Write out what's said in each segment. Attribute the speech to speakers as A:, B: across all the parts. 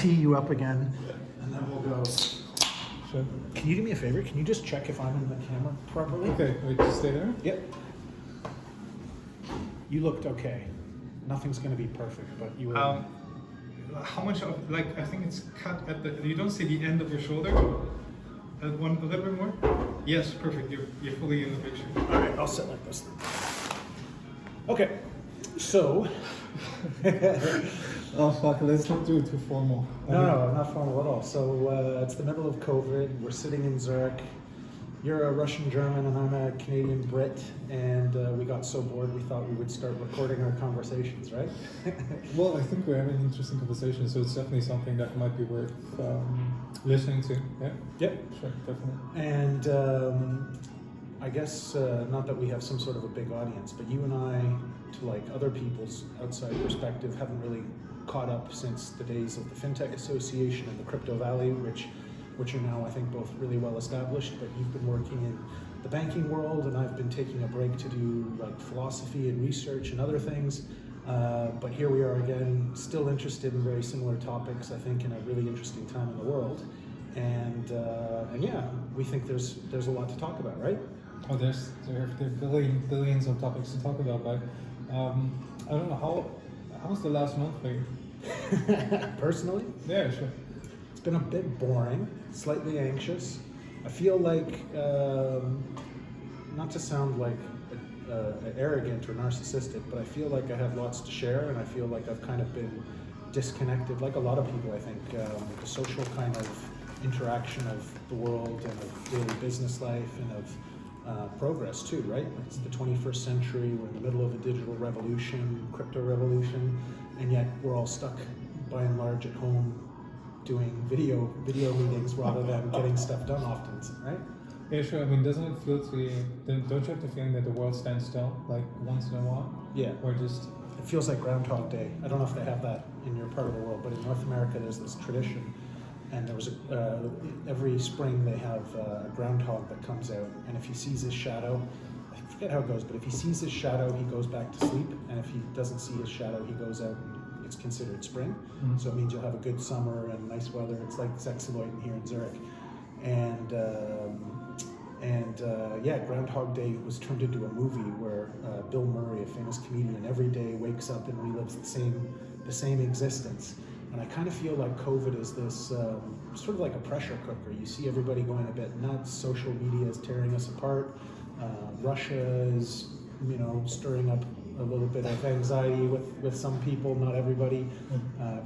A: tee you up again, and then we'll go.
B: Sure.
A: Can you do me a favor? Can you just check if I'm in the camera properly?
B: Okay, wait, just stay there.
A: Yep. You looked okay. Nothing's going to be perfect, but you were.
B: How much of, like, I think it's cut at the, you don't see the end of your shoulder? One, a little bit more? Yes, perfect, you're fully in the picture.
A: All right, I'll sit like this. Okay, so.
B: Oh fuck, let's not do it too formal.
A: No, not formal at all. So it's the middle of COVID. We're sitting in Zurich. You're a Russian German and I'm a Canadian Brit, and we got so bored we thought we would start recording our conversations, right?
B: Well, I think we're having an interesting conversation, so it's definitely something that might be worth listening to. Yeah.
A: Yep.
B: Sure, definitely.
A: And I guess not that we have some sort of a big audience, but you and I, to like other people's outside perspective, haven't really caught up since the days of the FinTech Association and the Crypto Valley, which are now, I think, both really well established, but you've been working in the banking world and I've been taking a break to do like philosophy and research and other things. But here we are again, still interested in very similar topics, I think, in a really interesting time in the world. And yeah, we think there's a lot to talk about, right?
B: Oh, there are billions of topics to talk about, but I don't know, how's the last month for you?
A: Personally?
B: Yeah, sure.
A: It's been a bit boring, slightly anxious. I feel like, not to sound like arrogant or narcissistic, but I feel like I have lots to share, and I feel like I've kind of been disconnected, like a lot of people, I think, with the social kind of interaction of the world and of daily business life and of progress too, right? It's the 21st century, we're in the middle of a digital revolution, crypto revolution, and yet we're all stuck by and large at home doing video meetings rather than getting stuff done often, right?
B: Yeah, sure. I mean, doesn't it feel to you, don't you have the feeling that the world stands still, like once in a while?
A: Yeah.
B: Or just...
A: It feels like Groundhog Day. I don't know if they have that in your part of the world, but in North America there's this tradition, and there was every spring they have a groundhog that comes out, and if he sees his shadow, I forget how it goes, but if he sees his shadow, he goes back to sleep, and if he doesn't see his shadow, he goes out and it's considered spring. Mm-hmm. So it means you'll have a good summer and nice weather. It's like Zexaloid here in Zurich. And yeah, Groundhog Day was turned into a movie where Bill Murray, a famous comedian, every day wakes up and relives the same existence. And I kind of feel like COVID is this sort of like a pressure cooker. You see everybody going a bit nuts. Social media is tearing us apart. Russia is, stirring up a little bit of anxiety with some people, not everybody.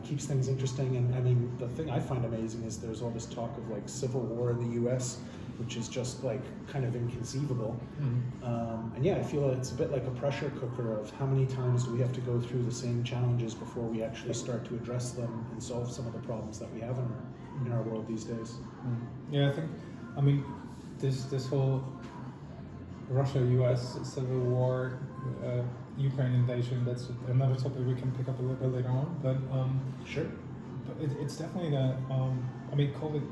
A: Keeps things interesting. And I mean, the thing I find amazing is there's all this talk of like civil war in the US, which is just like kind of inconceivable. Mm-hmm. And yeah, I feel it's a bit like a pressure cooker of how many times do we have to go through the same challenges before we actually start to address them and solve some of the problems that we have in our world these days.
B: Mm-hmm. Yeah, I mean, this whole Russia-US civil war, Ukraine invasion, that's another topic we can pick up a little bit later on, but
A: sure.
B: But it's definitely that, I mean, COVID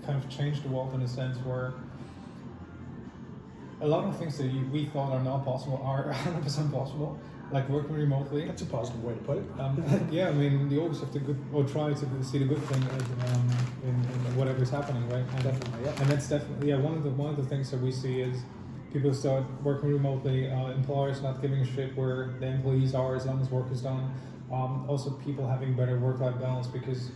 B: kind of changed the world in a sense where a lot of things that we thought are not possible are 100% possible, like working remotely.
A: That's a positive way to put it.
B: Yeah, I mean, you always have to try to see the good thing in whatever's happening, right? And,
A: definitely, yeah.
B: And that's definitely one of the things that we see is people start working remotely, employers not giving a shit where the employees are as long as work is done. Also, people having better work-life balance because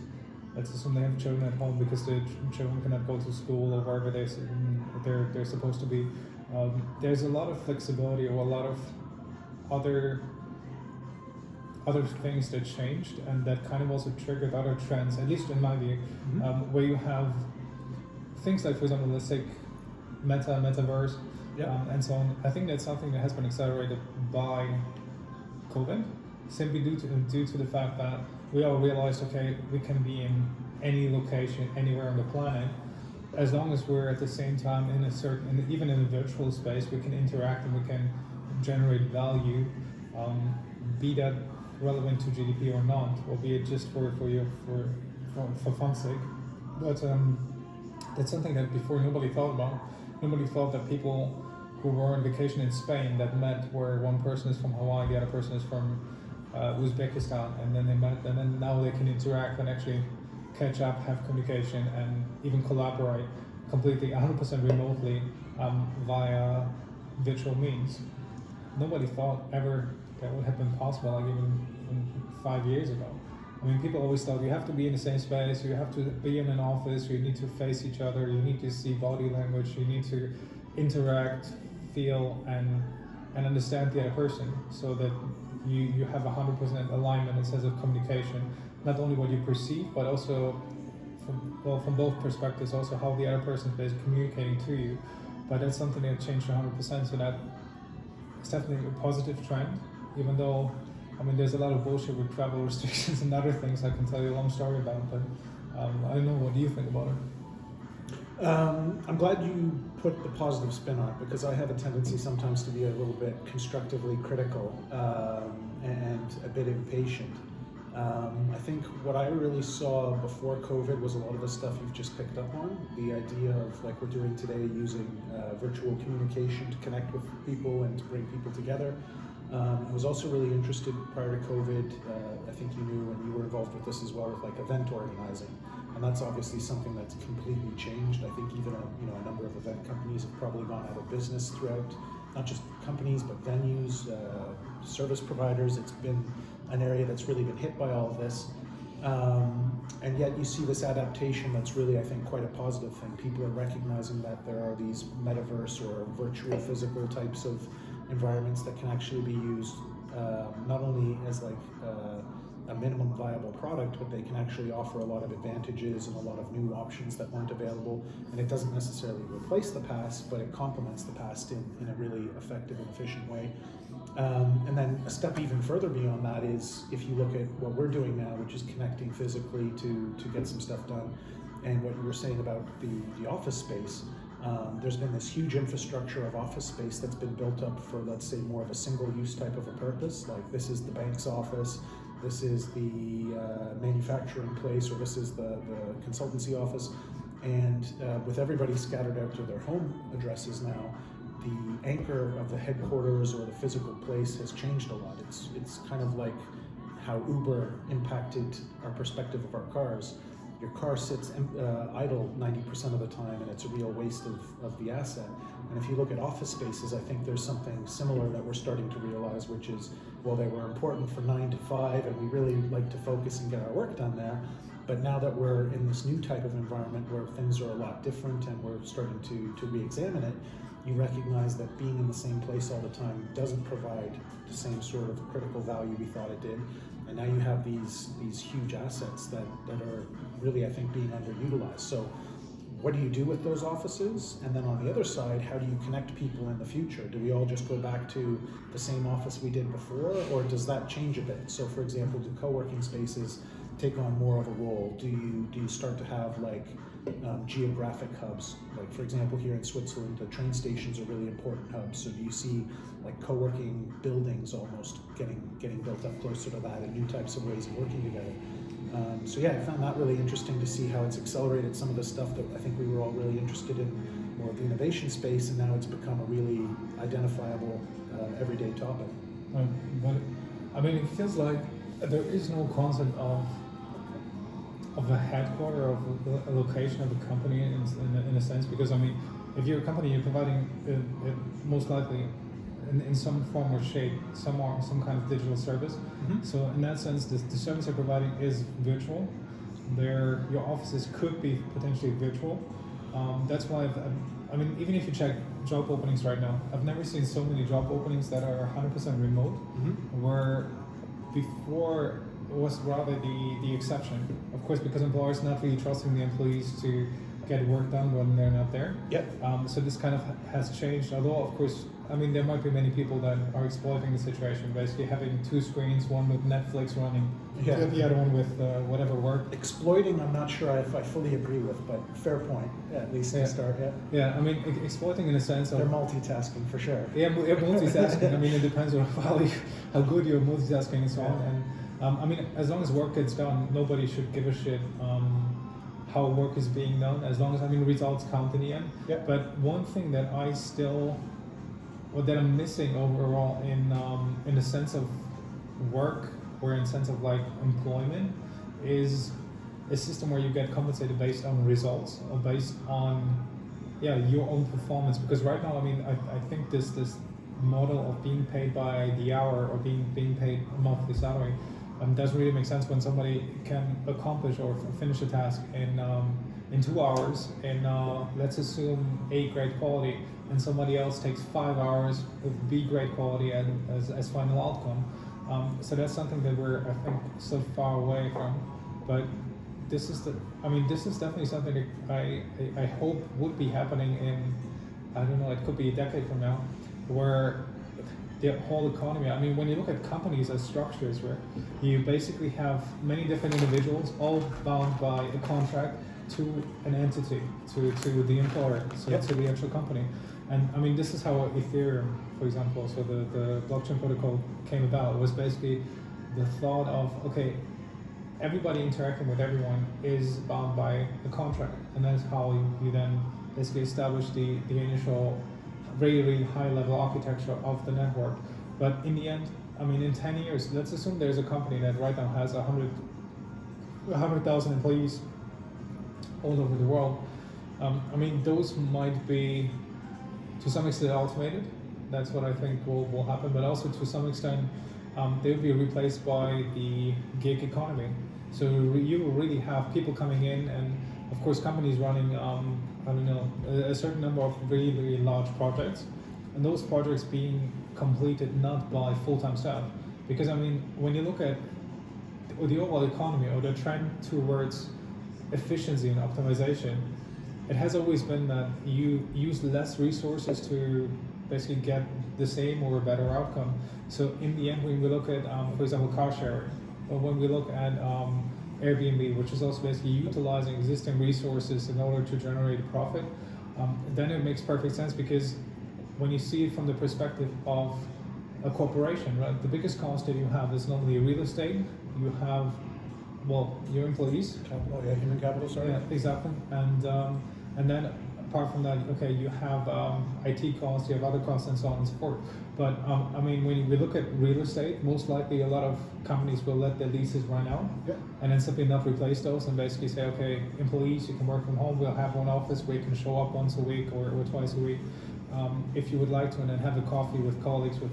B: let's assume they have children at home because the children cannot go to school or wherever they're supposed to be. There's a lot of flexibility or a lot of other things that changed and that kind of also triggered other trends, at least in my view, mm-hmm. Where you have things like, for example, let's take metaverse, and so on. I think that's something that has been accelerated by COVID, simply due to the fact that we all realized, okay, we can be in any location, anywhere on the planet, as long as we're at the same time in a certain, even in a virtual space, we can interact and we can generate value, be that relevant to GDP or not, or be it just for fun's sake. But that's something that before nobody thought about. Nobody thought that people who were on vacation in Spain that met where one person is from Hawaii, the other person is from Uzbekistan, and then they met, and then now they can interact and actually catch up, have communication, and even collaborate completely 100% remotely via virtual means. Nobody thought ever that would have been possible, like even 5 years ago. I mean, people always thought you have to be in the same space, you have to be in an office, you need to face each other, you need to see body language, you need to interact, feel, and understand the other person, so that you have 100% alignment in sense of communication, not only what you perceive, but also from both perspectives, also how the other person is communicating to you. But that's something that changed 100%, so that it's definitely a positive trend, even though, I mean, there's a lot of bullshit with travel restrictions and other things I can tell you a long story about, but I don't know, what do you think about it?
A: I'm glad you put the positive spin on it, because I have a tendency sometimes to be a little bit constructively critical and a bit impatient. I think what I really saw before COVID was a lot of the stuff you've just picked up on. The idea of, like we're doing today, using virtual communication to connect with people and to bring people together. I was also really interested prior to COVID, I think you knew, and you were involved with this as well, with like event organizing. And that's obviously something that's completely changed. I think even a number of event companies have probably gone out of business throughout, not just companies, but venues, service providers. It's been an area that's really been hit by all of this. And yet you see this adaptation that's really, I think, quite a positive thing. People are recognizing that there are these metaverse or virtual physical types of environments that can actually be used not only as like a minimum viable product, but they can actually offer a lot of advantages and a lot of new options that weren't available. And it doesn't necessarily replace the past, but it complements the past in a really effective and efficient way. And then a step even further beyond that is, if you look at what we're doing now, which is connecting physically to get some stuff done, and what you were saying about the office space, there's been this huge infrastructure of office space that's been built up for, let's say, more of a single-use type of a purpose. Like, this is the bank's office, this is the manufacturing place, or this is the consultancy office. And with everybody scattered out to their home addresses now, the anchor of the headquarters or the physical place has changed a lot. It's kind of like how Uber impacted our perspective of our cars. Your car sits idle 90% of the time, and it's a real waste of the asset. And if you look at office spaces, I think there's something similar that we're starting to realize, which is, well, they were important for 9 to 5, and we really like to focus and get our work done there. But now that we're in this new type of environment where things are a lot different and we're starting to re-examine it, you recognize that being in the same place all the time doesn't provide the same sort of critical value we thought it did. And now you have these huge assets that are really, I think, being underutilized. So what do you do with those offices? And then on the other side, how do you connect people in the future? Do we all just go back to the same office we did before, or does that change a bit? So for example, do co-working spaces take on more of a role? Do you start to have like geographic hubs? Like, for example, here in Switzerland, the train stations are really important hubs. So do you see like co-working buildings almost getting built up closer to that, and new types of ways of working together? So yeah, I found that really interesting to see how it's accelerated some of the stuff that I think we were all really interested in, more of the innovation space, and now it's become a really identifiable everyday topic.
B: But I mean, it feels like there is no concept of a headquarter, of a location of a company in a sense, because I mean, if you're a company, you're providing most likely in some form or shape some kind of digital service. Mm-hmm. So in that sense, the service you're providing is virtual. Your offices could be potentially virtual. That's why I mean, even if you check job openings right now, I've never seen so many job openings that are 100% remote. Mm-hmm. Where before it was rather the exception. Of course, because employers not really trusting the employees to get work done when they're not there. Yep. So this kind of has changed. Although, of course, I mean, there might be many people that are exploiting the situation, basically having 2 screens, one with Netflix running, the other one with whatever work. Exploiting, I'm not sure if I fully agree with, but fair point, at least to start. Yeah, I mean, exploiting in a sense of... They're multitasking, for sure. Yeah, multitasking. I mean, it depends on how good you're multitasking and so on. And I mean, as long as work gets done, nobody should give a shit how work is being done, as long as, I mean, results count in the end. Yep. But one thing that that I'm missing overall in the sense of work or in sense of like employment, is a system where you get compensated based on results or based on your own performance. Because right now, I mean, I think this model of being paid by the hour or being paid a monthly salary doesn't really make sense when somebody can accomplish or finish a task in 2 hours in let's assume A grade quality, and somebody else takes 5 hours with B grade quality and as final outcome. So that's something that we're, I think, so far away from. But this is definitely something that I hope would be happening in, I don't know, it could be a decade from now, where the whole economy, I mean, when you look at companies as structures, where you basically have many different individuals all bound by a contract to an entity, to the employer, so to the actual company. And I mean, this is how Ethereum, for example, so the blockchain protocol came about. It was basically the thought of, okay, everybody interacting with everyone is bound by a contract, and that's how you then basically establish the initial really high level architecture of the network. But in the end, I mean, in 10 years, let's assume there's a company that right now has 100,000 employees all over the world. I mean, those might be to some extent automated. That's what I think will happen. But also to some extent, they will be replaced by the gig economy. So you will really have people coming in, and of course companies running, I don't know, a certain number of really, really large projects, and those projects being completed not by full-time staff. Because I mean, when you look at the overall economy or the trend towards efficiency and optimization, it has always been that you use less resources to basically get the same or a better outcome. So in the end, when we look at, for example, car sharing, or when we look at Airbnb, which is also basically utilizing existing resources in order to generate a profit, then it makes perfect sense, because when you see it from the perspective of a corporation, right, the biggest cost that you have is normally real estate. You have, well, your employees.
A: Capital, human capital, sorry.
B: Yeah, exactly. And then apart from that, okay, you have IT costs, you have other costs, and so on and so forth. But I mean, when we look at real estate, most likely a lot of companies will let their leases run out, and then simply not replace those, and basically say, okay, employees, you can work from home. We'll have one office where you can show up once a week or twice a week, if you would like to, and then have a coffee with colleagues. With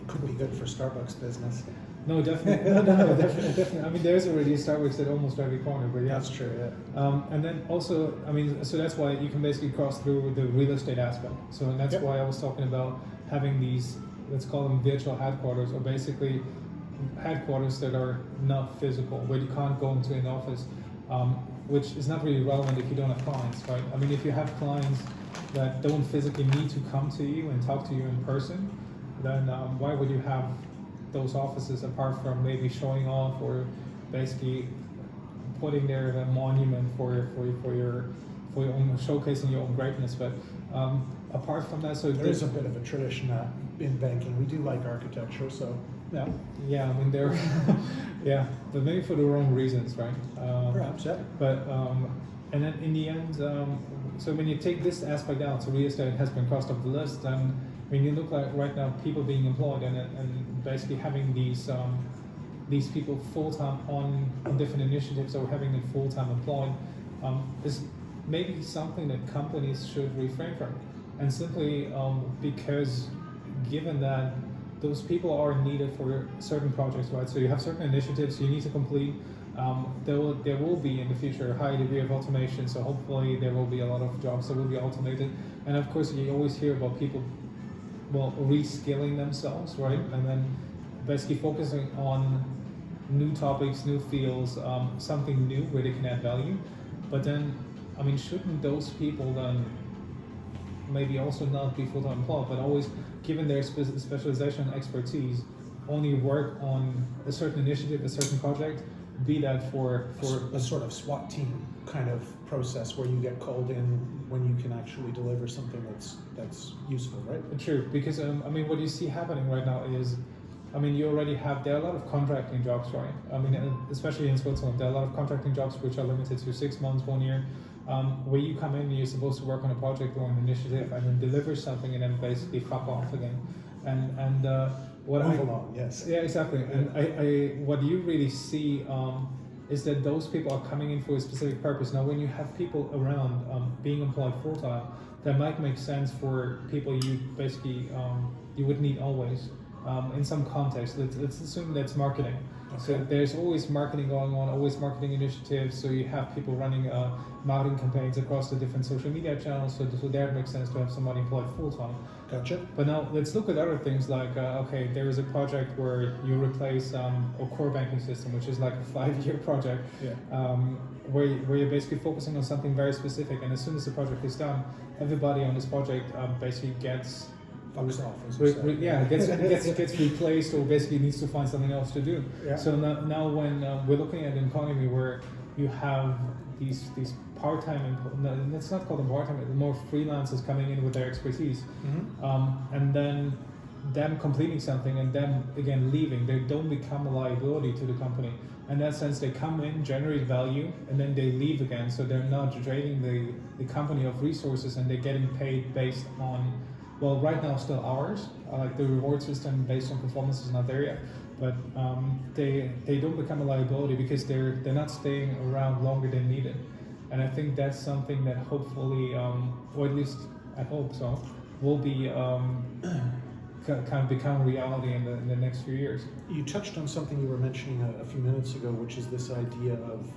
A: could be good for Starbucks business.
B: No, definitely. No, definitely. I mean, there's already a Starbucks at almost every corner, but yeah.
A: That's true, yeah.
B: And then also, I mean, so that's why you can basically cross through the real estate aspect. So, and that's why I was talking about having these, let's call them virtual headquarters, or basically headquarters that are not physical, where you can't go into an office, which is not really relevant if you don't have clients, right? I mean, if you have clients that don't physically need to come to you and talk to you in person, then why would you have those offices apart from maybe showing off or basically putting there a monument for your own, showcasing your own greatness? But apart from that, so
A: there is a bit of a tradition in banking. We do like architecture, so yeah.
B: Yeah, I mean they're but maybe for the wrong reasons, right?
A: Perhaps, yeah.
B: But and then in the end, so when you take this aspect out, so real estate has been crossed off the list, then when you look like right now, people being employed and basically having these people full-time on different initiatives, or having them full-time employed, is maybe something that companies should refrain from. And simply because given that those people are needed for certain projects, right? So you have certain initiatives you need to complete. There will be in the future a high degree of automation, so hopefully there will be a lot of jobs that will be automated. And of course, you always hear about people reskilling themselves, right? And then basically focusing on new topics, new fields, something new where they can add value. But then, I mean, shouldn't those people then maybe also not be full-time employed, but always, given their specialization and expertise, only work on a certain initiative, a certain project, be that for
A: a sort of SWAT team kind of process where you get called in when you can actually deliver something that's useful, right?
B: True, because I mean, what you see happening right now is, I mean, you already have, there are a lot of contracting jobs, right? I mean, especially in Switzerland, there are a lot of contracting jobs which are limited to 6 months, 1 year, where you come in and you're supposed to work on a project or an initiative and then deliver something and then basically fuck off again. And
A: Move along, yes.
B: Yeah, exactly. And I what you really see is that those people are coming in for a specific purpose. Now, when you have people around being employed full time, that might make sense for people you basically you would need always. In some context, let's assume that's marketing. Okay. So there's always marketing going on, always marketing initiatives. So you have people running marketing campaigns across the different social media channels. So there it makes sense to have somebody employed full time.
A: Gotcha.
B: But now let's look at other things like okay, there is a project where you replace a core banking system, which is like a 5-year project, where you're basically focusing on something very specific. And as soon as the project is done, everybody on this project basically gets
A: fucks off.
B: Gets replaced or basically needs to find something else to do. Yeah. So now when we're looking at an economy where you have these part-time, let's not call them part-time, more freelancers coming in with their expertise, and then them completing something and then again leaving, they don't become a liability to the company. In that sense, they come in, generate value, and then they leave again. So they're not draining the company of resources, and they're getting paid based on, well, right now still hours. Like the reward system based on performance is not there yet, but they don't become a liability because they're not staying around longer than needed. And I think that's something that hopefully, or at least I hope so, will be kind of become reality in the next few years.
A: You touched on something you were mentioning a few minutes ago, which is this idea of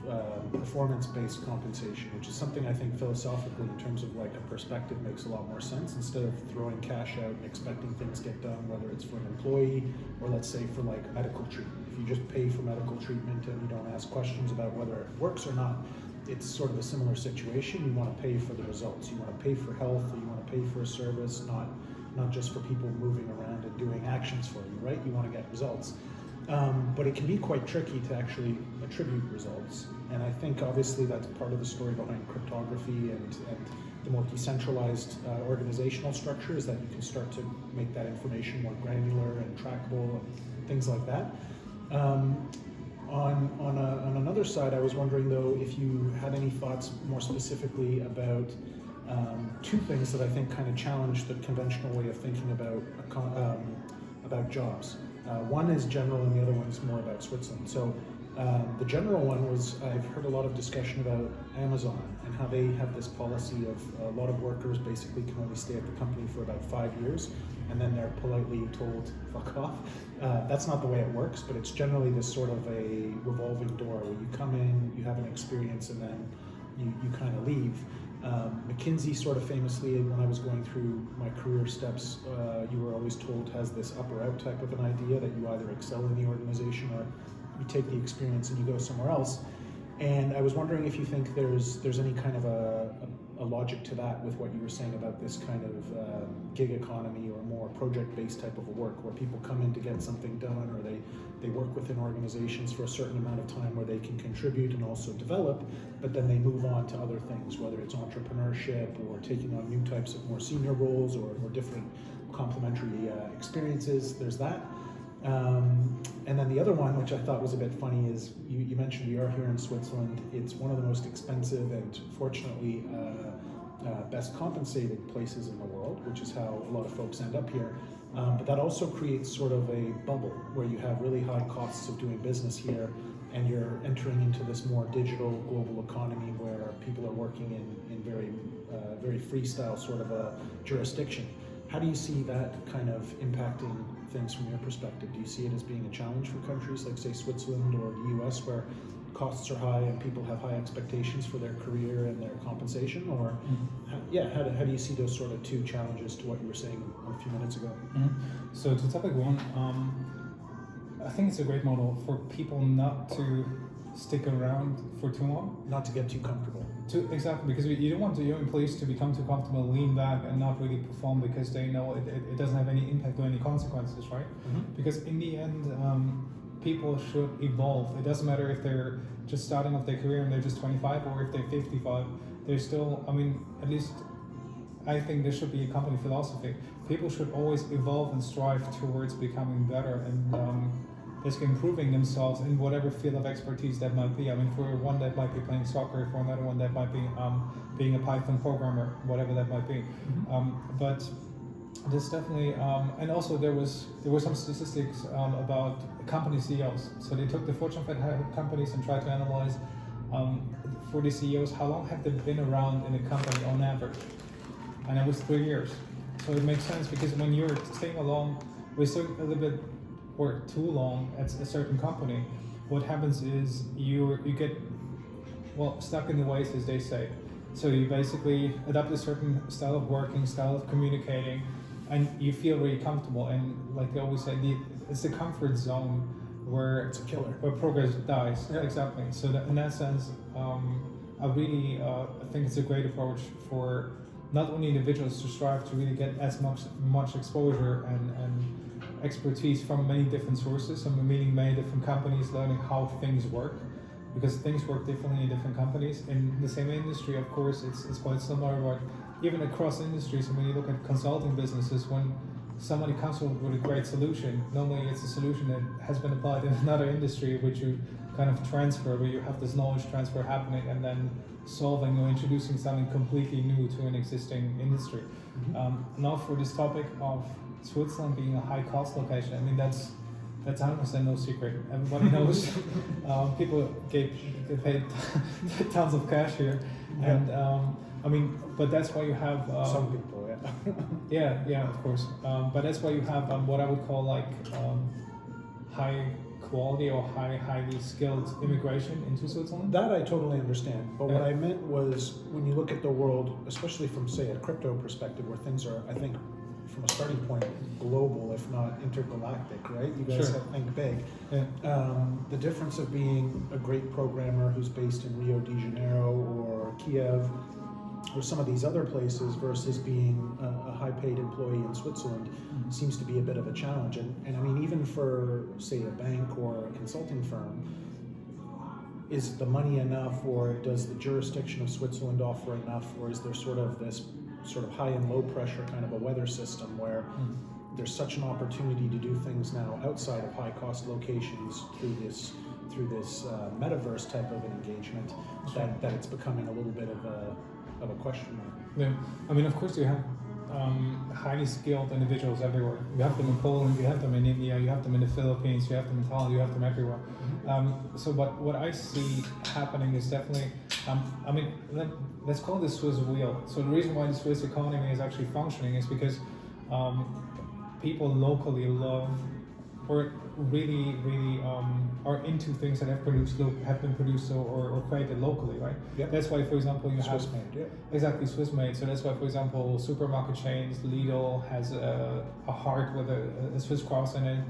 A: performance-based compensation, which is something I think philosophically, in terms of like a perspective, makes a lot more sense. Instead of throwing cash out and expecting things get done, whether it's for an employee or let's say for like medical treatment. If you just pay for medical treatment and you don't ask questions about whether it works or not, it's sort of a similar situation. You want to pay for the results. You want to pay for health, or you want to pay for a service, not just for people moving around and doing actions for you, right? You want to get results. But it can be quite tricky to actually attribute results. And I think obviously that's part of the story behind cryptography and the more decentralized organizational structure, is that you can start to make that information more granular and trackable and things like that. On another side, I was wondering though if you had any thoughts more specifically about two things that I think kind of challenge the conventional way of thinking about jobs. One is general and the other one is more about Switzerland. So the general one was, I've heard a lot of discussion about Amazon and how they have this policy of a lot of workers basically can only stay at the company for about 5 years and then they're politely told, fuck off. That's not the way it works, but it's generally this sort of a revolving door where you come in, you have an experience, and then you kind of leave. McKinsey sort of famously, when I was going through my career steps, you were always told has this up or out type of an idea that you either excel in the organization or you take the experience and you go somewhere else. And I was wondering if you think there's any kind of a logic to that with what you were saying about this kind of gig economy or more project-based type of a work where people come in to get something done, or they work within organizations for a certain amount of time where they can contribute and also develop, but then they move on to other things, whether it's entrepreneurship or taking on new types of more senior roles or different complementary experiences. There's that. And then the other one, which I thought was a bit funny, is you mentioned we are here in Switzerland. It's one of the most expensive and fortunately best compensated places in the world, which is how a lot of folks end up here. But that also creates sort of a bubble where you have really high costs of doing business here, and you're entering into this more digital global economy where people are working in very freestyle sort of a jurisdiction. How do you see that kind of impacting things from your perspective? Do you see it as being a challenge for countries like, say, Switzerland or the US, where costs are high and people have high expectations for their career and their compensation? Or, how do you see those sort of two challenges to what you were saying a few minutes ago?
B: So to topic one, I think it's a great model for people not to stick around for too long.
A: Not to get too comfortable.
B: Exactly, because you don't want your employees to become too comfortable, lean back, and not really perform because they know it doesn't have any impact or any consequences, right? Because in the end, people should evolve. It doesn't matter if they're just starting off their career and they're just 25 or if they're 55. They're still, at least I think there should be a company philosophy. People should always evolve and strive towards becoming better and basically improving themselves in whatever field of expertise that might be. For one that might be playing soccer, for another one that might be being a Python programmer, whatever that might be. But There's definitely, and also there were some statistics about company CEOs. So they took the Fortune 500 companies and tried to analyze for the CEOs how long have they been around in the company on average, and it was 3 years. So it makes sense because when you're staying along, a little bit or too long at a certain company, what happens is you get stuck in the ways, as they say. So you basically adopt a certain style of working, style of communicating, and you feel really comfortable. And like they always say, it's the comfort zone where
A: It's a killer.
B: where progress dies.
A: Yeah.
B: Exactly. So that, in that sense, I really think it's a great approach for not only individuals to strive to really get as much exposure and expertise from many different sources, so meaning many different companies, learning how things work, because things work differently in different companies. In the same industry, of course, it's quite similar, but even across industries, when you look at consulting businesses, when somebody comes up with a great solution, normally it's a solution that has been applied in another industry, which you kind of transfer, where you have this knowledge transfer happening and then solving or introducing something completely new to an existing industry. Now for this topic of Switzerland being a high cost location, I mean that's 100% no secret. Everybody knows. People get paid tons of cash here, and I mean, but that's why you have
A: Some people, yeah.
B: yeah, of course. But that's why you have what I would call like high quality or highly skilled immigration into Switzerland.
A: That I totally understand. But what I meant was when you look at the world, especially from, say, a crypto perspective, where things are, I think, from a starting point, global, if not intergalactic, right? You guys have to think big.
B: Yeah.
A: The difference of being a great programmer who's based in Rio de Janeiro or Kiev or some of these other places versus being a high-paid employee in Switzerland seems to be a bit of a challenge. And I mean, even for, say, a bank or a consulting firm, is the money enough, or does the jurisdiction of Switzerland offer enough, or is there sort of this sort of high and low pressure kind of a weather system where there's such an opportunity to do things now outside of high-cost locations through this metaverse type of an engagement that it's becoming a little bit of a question mark.
B: Yeah, I mean, of course, you have highly skilled individuals everywhere. You have them in Poland, you have them in India, you have them in the Philippines, you have them in Thailand, you have them everywhere. So, but what I see happening is definitely, I mean, let's call this Swiss wheel. So the reason why the Swiss economy is actually functioning is because people locally love or really are into things that have been produced or created locally, right?
A: Yep.
B: That's why, for example, you have
A: Swiss-made, yeah.
B: Exactly, Swiss-made. So that's why, for example, supermarket chains, Lidl has a heart with a Swiss cross in it.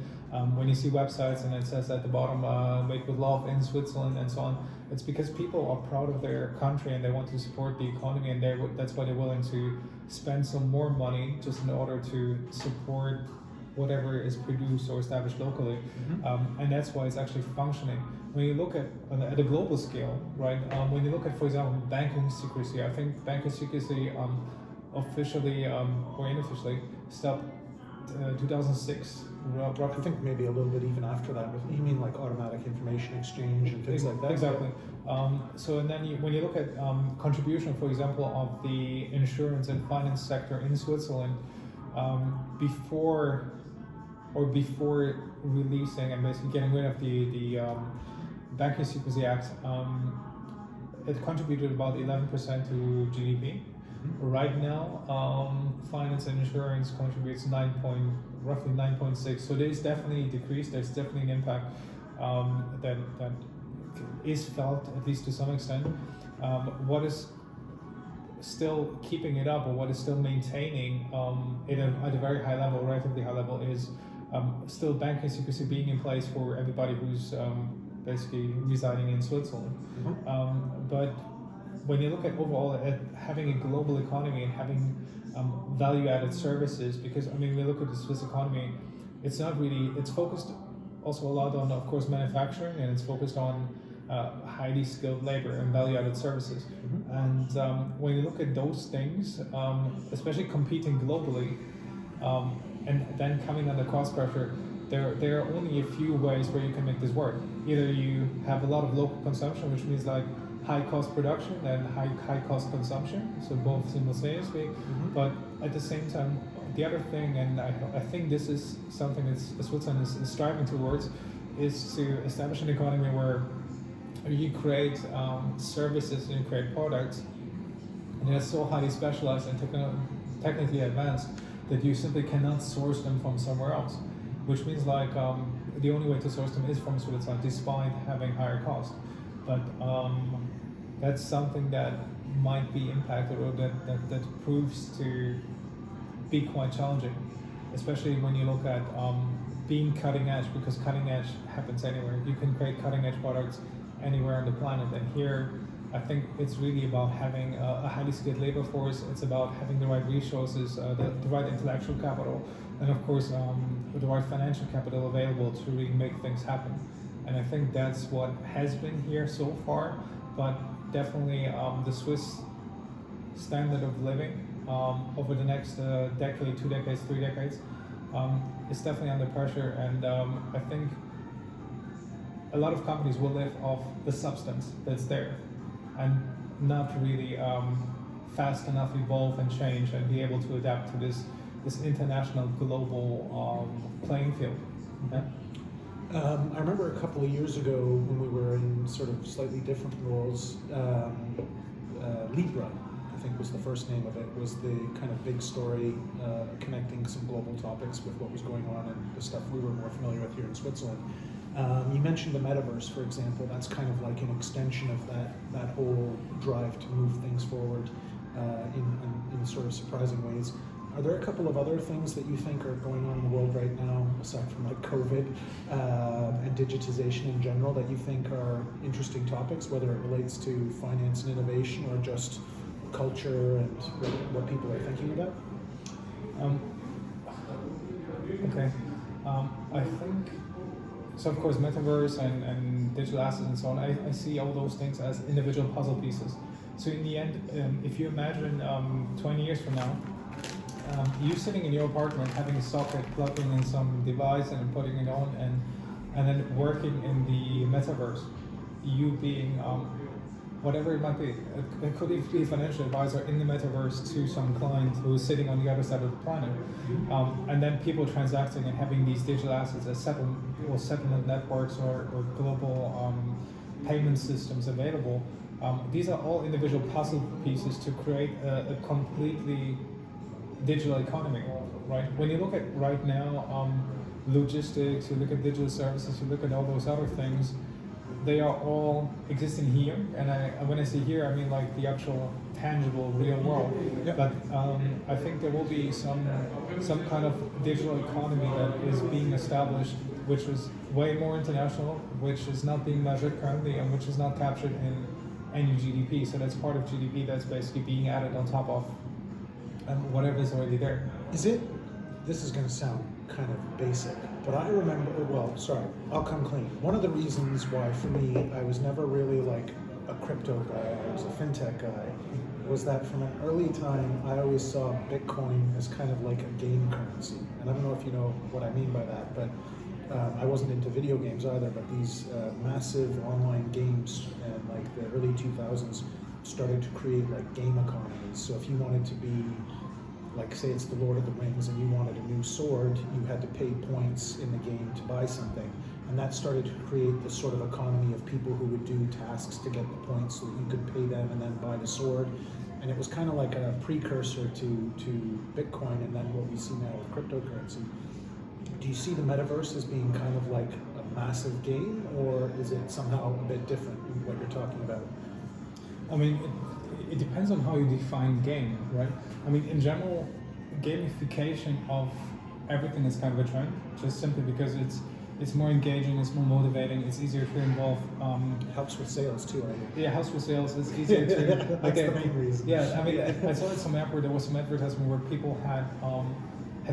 B: When you see websites and it says at the bottom, made with love in Switzerland and so on, it's because people are proud of their country and they want to support the economy, and that's why they're willing to spend some more money just in order to support whatever is produced or established locally, and that's why it's actually functioning. When you look at a global scale, right? When you look at, for example, banking secrecy, I think banking secrecy officially or unofficially stopped 2006.
A: I think maybe a little bit even after that. You mean like automatic information exchange and things like that?
B: Exactly. So and then when you look at contribution, for example, of the insurance and finance sector in Switzerland, before releasing and basically getting rid of the Banking Secrecy Act, it contributed about 11% to GDP. Right now, finance and insurance contributes roughly 9.6. So there is definitely a decrease. There's definitely an impact that is felt, at least to some extent. What is still keeping it up, or what is still maintaining at a very high level, relatively high level, is still banking secrecy being in place for everybody who's basically residing in Switzerland. But when you look at overall at having a global economy and having value-added services, because I mean, we look at the Swiss economy, it's focused also a lot on, of course, manufacturing, and it's focused on highly skilled labor and value-added services. And when you look at those things, especially competing globally, and then coming under cost pressure, there are only a few ways where you can make this work. Either you have a lot of local consumption, which means like high cost production and high cost consumption, so both simultaneously. But at the same time, the other thing, and I think this is something that Switzerland is striving towards, is to establish an economy where you create services and you create products, and they're so highly specialized and technically advanced that you simply cannot source them from somewhere else. Which means like the only way to source them is from Switzerland, despite having higher cost. But that's something that might be impacted, or that proves to be quite challenging, especially when you look at being cutting edge, because cutting edge happens anywhere. You can create cutting edge products anywhere on the planet, and here I think it's really about having a highly skilled labor force. It's about having the right resources, the right intellectual capital, and of course the right financial capital available to really make things happen. And I think that's what has been here so far, but definitely the Swiss standard of living over the next decade, 2 decades, 3 decades is definitely under pressure, and I think a lot of companies will live off the substance that's there and not really fast enough evolve and change and be able to adapt to this international global playing field. Yeah?
A: I remember a couple of years ago when we were in sort of slightly different roles, Libra, I think was the first name of it, was the kind of big story connecting some global topics with what was going on and the stuff we were more familiar with here in Switzerland. You mentioned the metaverse, for example. That's kind of like an extension of that whole drive to move things forward in sort of surprising ways. Are there a couple of other things that you think are going on in the world right now, aside from like COVID and digitization in general, that you think are interesting topics, whether it relates to finance and innovation or just culture and what people are thinking about?
B: Okay. I think, so of course, metaverse and digital assets and so on, I see all those things as individual puzzle pieces. So in the end, if you imagine 20 years from now, you sitting in your apartment having a socket, plugging in some device and putting it on, and then working in the metaverse, you being whatever it might be. It could even be a financial advisor in the metaverse to some client who is sitting on the other side of the planet. And then people transacting and having these digital assets as settlement networks or global payment systems available. These are all individual puzzle pieces to create a completely digital economy, right? When you look at right now, logistics, you look at digital services, you look at all those other things, they are all existing here, and when I say here, I mean like the actual tangible real world. Yep. But I think there will be some kind of digital economy that is being established, which is way more international, which is not being measured currently, and which is not captured in any GDP. So that's part of GDP that's basically being added on top of whatever is already there.
A: This is going to sound kind of basic, but I remember, I'll come clean. One of the reasons why for me, I was never really like a crypto guy, I was a FinTech guy, was that from an early time, I always saw Bitcoin as kind of like a game currency. And I don't know if you know what I mean by that, but I wasn't into video games either, but these massive online games in like the early 2000s started to create like game economies. So if you wanted to be, like say it's the Lord of the Rings and you wanted a new sword, you had to pay points in the game to buy something. And that started to create this sort of economy of people who would do tasks to get the points so that you could pay them and then buy the sword. And it was kind of like a precursor to Bitcoin and then what we see now with cryptocurrency. Do you see the metaverse as being kind of like a massive game, or is it somehow a bit different in what you're talking about?
B: I mean, it depends on how you define game, right? I mean, in general, gamification of everything is kind of a trend, just simply because it's more engaging, it's more motivating, it's easier to involve.
A: It helps with sales too, I think.
B: Yeah, it helps with sales, it's easier to...
A: That's the main reason.
B: Yeah, I mean, I saw at some app where there was some advertisement where people had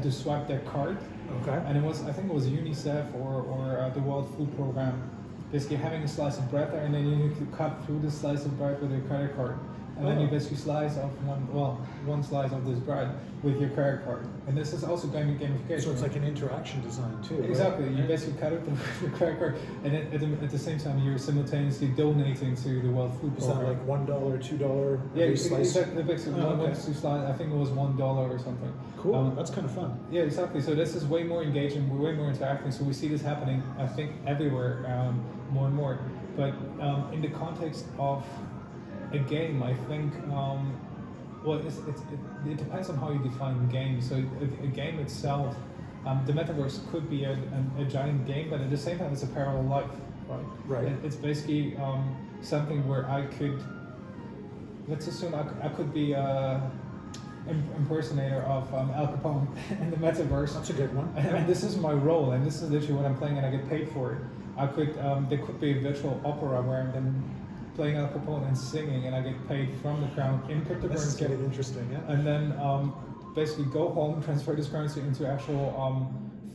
B: to swipe their card.
A: Okay.
B: And I think it was UNICEF or the World Food Program, basically having a slice of bread there, and then you need to cut through the slice of bread with your credit card. and then you basically slice off one slice of this bread with your credit card. And this is also gamification.
A: So it's like an interaction design too.
B: Exactly.
A: Right?
B: You basically cut it with your credit card, and then at the same time you're simultaneously donating to the World Food
A: Is
B: Program.
A: that like $1, $2?
B: Yeah,
A: slice?
B: exactly. Basically, one slice. I think it was $1 or something.
A: Cool. That's kind of fun.
B: Yeah, exactly. So this is way more engaging. We're way more interacting. So we see this happening, I think, everywhere, more and more. But in the context of a game, I think, well, it depends on how you define game. So a game itself, the metaverse could be a giant game, but at the same time, it's a parallel life, right?
A: Right.
B: It's basically something where I could, let's assume I could be impersonator of Al Capone in the metaverse.
A: That's a good one.
B: And this is my role, and this is literally what I'm playing, and I get paid for it. I could, there could be a virtual opera where I'm then playing Al Capone and singing, and I get paid from the crowd in cryptocurrency.
A: This is getting interesting, yeah.
B: And then basically go home, transfer this currency into actual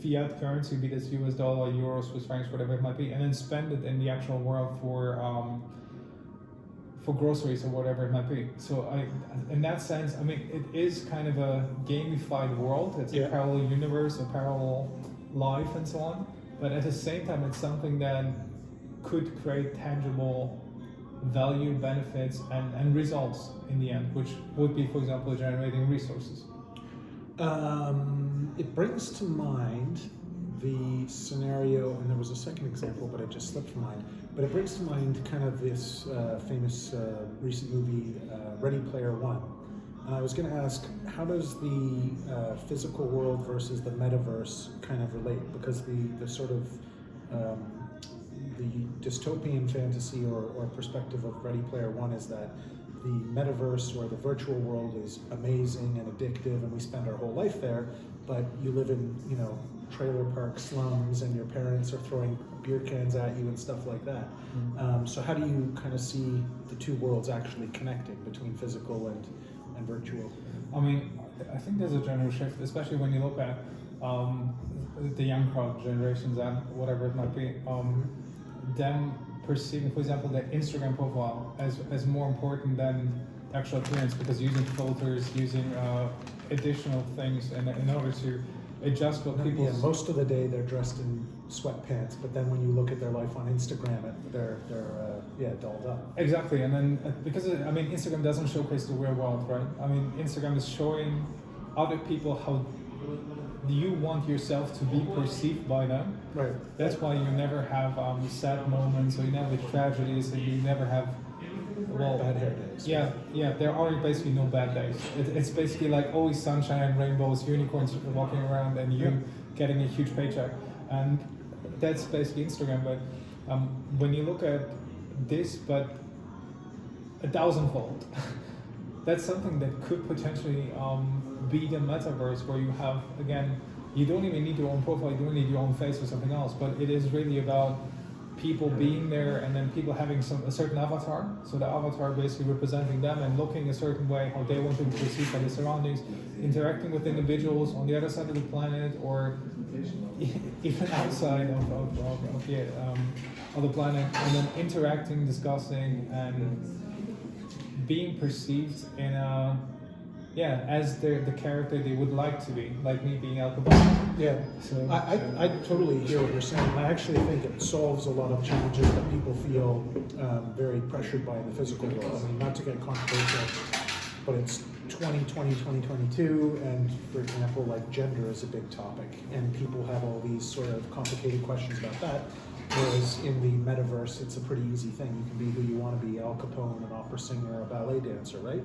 B: fiat currency, be this US dollar, euros, Swiss francs, whatever it might be, and then spend it in the actual world for groceries or whatever it might be. So in that sense, I mean, it is kind of a gamified world. It's a parallel universe, a parallel life, and so on. But at the same time, it's something that could create tangible value, benefits, and results in the end, which would be, for example, generating resources.
A: It brings to mind the scenario, and there was a second example, but it just slipped from mind. But it brings to mind kind of this famous recent movie, Ready Player One. And I was going to ask, how does the physical world versus the metaverse kind of relate? Because the sort of the dystopian fantasy or perspective of Ready Player One is that the metaverse or the virtual world is amazing and addictive, and we spend our whole life there. But you live in, trailer park slums, and your parents are throwing beer cans at you and stuff like that. Mm-hmm. So how do you kind of see the two worlds actually connecting between physical and virtual?
B: I mean, I think there's a general shift, especially when you look at the young crowd, Generation Z, whatever it might be, them perceiving, for example, their Instagram profile as more important than actual appearance, because using filters, using additional things in order to adjust what people.
A: Yeah, most of the day they're dressed in sweatpants, but then when you look at their life on Instagram, they're dolled up.
B: Exactly, and then because Instagram doesn't showcase the real world, right? I mean, Instagram is showing other people how you want yourself to be perceived by them. Right. That's why you never have sad moments, or you never have tragedies, and you never have
A: bad hair days.
B: Yeah. There are basically no bad days. It's basically like always sunshine and rainbows, unicorns walking around, and you getting a huge paycheck, and that's basically Instagram. But when you look at this, but 1,000-fold, that's something that could potentially be the metaverse, where you have, again, you don't even need your own profile, you don't need your own face or something else, but it is really about people being there, and then people having a certain avatar. So the avatar basically representing them and looking a certain way, how they want to be perceived by the surroundings, interacting with individuals on the other side of the planet, or even outside of the planet, and then interacting, discussing, and being perceived in as the character they would like to be, like me being Al Capone.
A: Yeah, so I totally hear what you're saying. I actually think it solves a lot of challenges that people feel very pressured by in the physical world. I mean, not to get controversial, but it's 2020, 2022, and for example, like gender is a big topic, and people have all these sort of complicated questions about that. Whereas in the metaverse, it's a pretty easy thing. You can be who you want to be: Al Capone, an opera singer, a ballet dancer, right?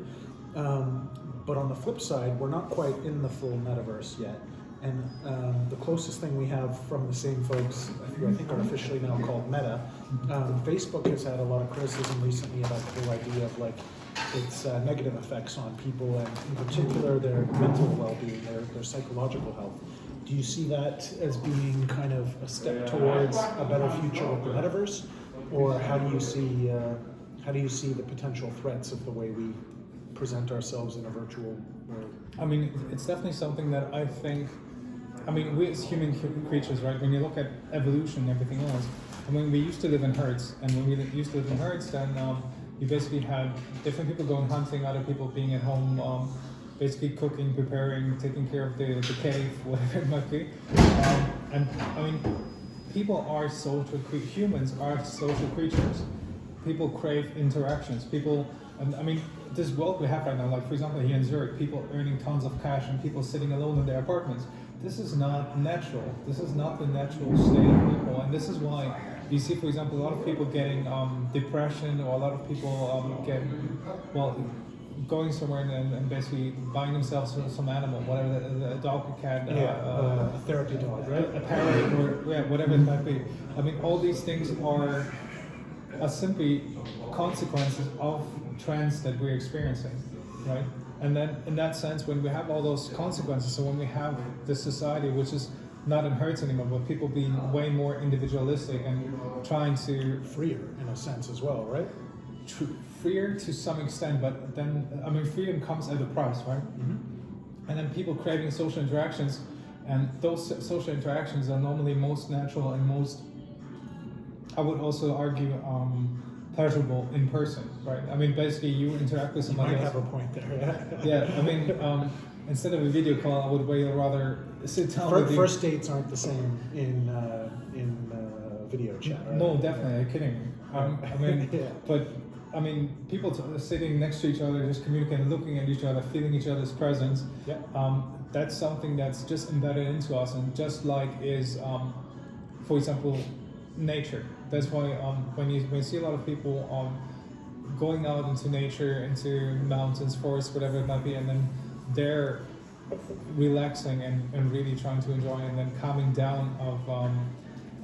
A: But on the flip side, we're not quite in the full metaverse yet. And the closest thing we have from the same folks, who I think are officially now called Meta, Facebook has had a lot of criticism recently about the whole idea of like its negative effects on people, and in particular their mental well-being, their psychological health. Do you see that as being kind of a step towards a better future with the metaverse, or how do you see the potential threats of the way we present ourselves in a virtual world?
B: I mean, it's definitely something that I think, we as human creatures, right, when you look at evolution and everything else, we used to live in herds, and when we used to live in herds, then you basically had different people going hunting, other people being at home, basically cooking, preparing, taking care of the cave, whatever it might be. And I mean, humans are social creatures. People crave interactions. And I mean, this world we have right now, like for example here in Zurich, people earning tons of cash and people sitting alone in their apartments. This is not natural. This is not the natural state of people, and this is why you see, for example, a lot of people getting depression, or a lot of people going somewhere and basically buying themselves some animal, whatever, a dog, a cat,
A: a therapy dog, right?
B: A parrot, or whatever it might be. I mean, all these things are simply consequences of trends that we're experiencing, right? And then, in that sense, when we have all those consequences, so when we have this society which is not in herds anymore, but people being way more individualistic and trying to
A: freer in a sense as well, right?
B: Freer to some extent, but then I mean, freedom comes at a price, right?
A: Mm-hmm.
B: And then people craving social interactions, and those social interactions are normally most natural and most, I would also argue, pleasurable in person, right? I mean, basically, you interact with somebody
A: else. You
B: else.
A: might have a point there.
B: Yeah, I mean, instead of a video call, I would rather sit down.
A: First dates aren't the same in video chat. Right?
B: No, definitely. Are you kidding me? I mean,
A: yeah.
B: But I mean, people sitting next to each other, just communicating, looking at each other, feeling each other's presence.
A: Yeah.
B: That's something that's just embedded into us, and just like is, for example, nature. That's why when you see a lot of people going out into nature, into mountains, forests, whatever it might be, and then they're relaxing and really trying to enjoy, and then calming down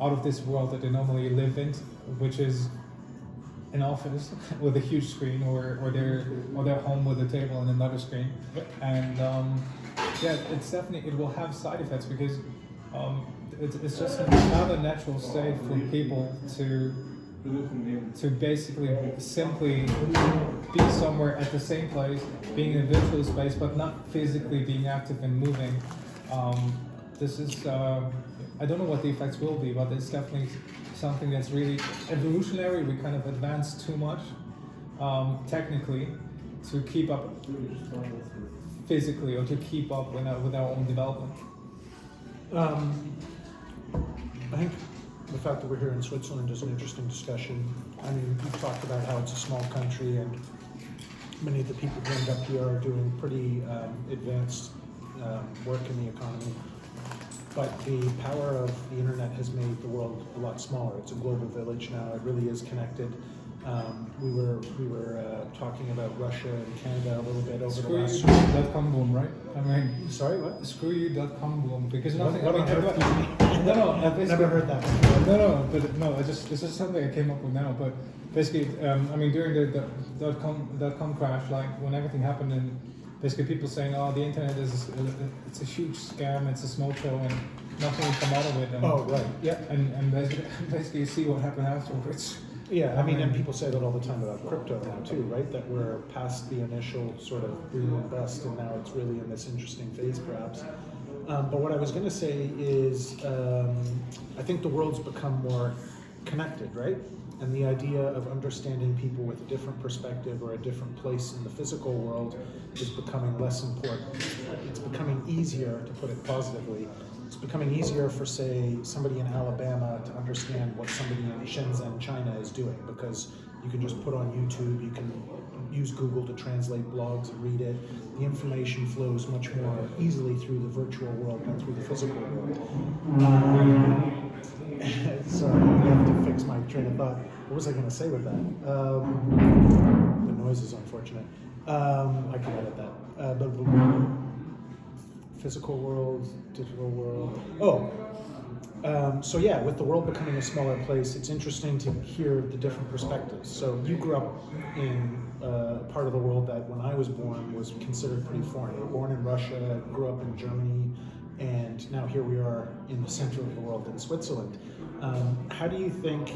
B: out of this world that they normally live in, which is an office with a huge screen, or their home with a table and another screen. And it's definitely, it will have side effects, because it's just not a natural state for people to basically simply be somewhere at the same place, being in a virtual space, but not physically being active and moving. This is, I don't know what the effects will be, but it's definitely something that's really evolutionary. We kind of advanced too much technically to keep up physically, or to keep up with our own development.
A: I think the fact that we're here in Switzerland is an interesting discussion. I mean, we've talked about how it's a small country, and many of the people who end up here are doing pretty advanced work in the economy. But the power of the internet has made the world a lot smaller. It's a global village now. It really is connected. We were talking about Russia and Canada a little bit over the last.
B: Screw.com boom, right? I mean,
A: sorry, what?
B: Screw.com boom, because nothing.
A: What on earth do you mean?
B: No,
A: never heard that.
B: No, it's just something I came up with now. But basically, I mean, during the dot-com crash, like when everything happened, and basically people saying, "Oh, the internet it's a huge scam, it's a smoke show, and nothing will come out of it." And,
A: oh, right. Yeah.
B: And basically see what happened afterwards.
A: Yeah, I mean, and people say that all the time about crypto now too, right? That we're past the initial sort of boom and bust, and now it's really in this interesting phase, perhaps. But what I was going to say is, I think the world's become more connected, right? And the idea of understanding people with a different perspective or a different place in the physical world is becoming less important. It's becoming easier, to put it positively. It's becoming easier for, say, somebody in Alabama to understand what somebody in Shenzhen, China is doing, because you can just put on YouTube, you can use Google to translate blogs and read it. The information flows much more easily through the virtual world than through the physical world. Sorry, I have to fix my train of thought. What was I going to say with that? The noise is unfortunate. I can edit that. But physical world, digital world. So yeah, with the world becoming a smaller place, it's interesting to hear the different perspectives. So you grew up in a part of the world that, when I was born, was considered pretty foreign. You were born in Russia, grew up in Germany, and now here we are in the center of the world in Switzerland. How do you think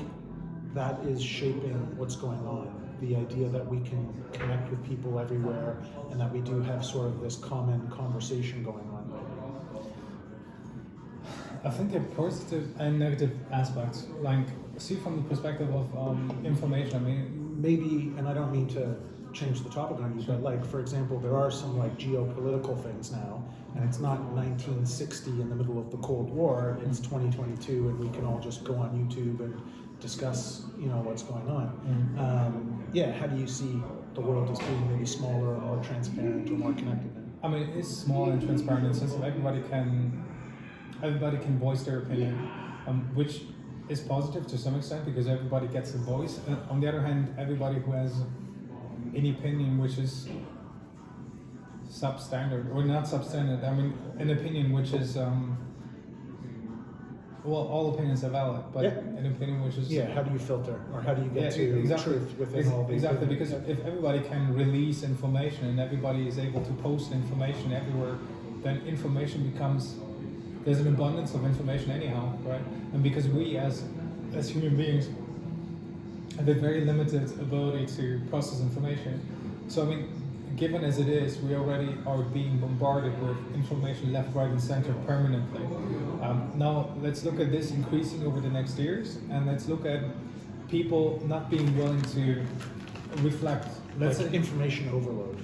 A: that is shaping what's going on? The idea that we can connect with people everywhere, and that we do have sort of this common conversation going on right now.
B: I think there are positive and negative aspects. Like, see from the perspective of information. I mean,
A: maybe, and I don't mean to change the topic on you, but like, for example, there are some like geopolitical things now, and it's not 1960 in the middle of the Cold War, it's 2022, and we can all just go on YouTube and discuss, what's going on. How do you see the world as being maybe smaller or more transparent or more connected?
B: I mean, it is small and transparent in the sense that everybody can voice their opinion, which is positive to some extent because everybody gets a voice. On the other hand, everybody who has an opinion which is substandard, or not substandard, I mean an opinion which is, all opinions are valid, but an opinion which is...
A: how do you filter, or how do you get to truth within all the
B: Exactly,
A: opinions?
B: because if everybody can release information and everybody is able to post information everywhere, then information becomes... There's an abundance of information anyhow, right? And because we as human beings have a very limited ability to process information. So I mean, given as it is, we already are being bombarded with information left, right, and center permanently. Now let's look at this increasing over the next years, and let's look at people not being willing to reflect.
A: Let's say information overload.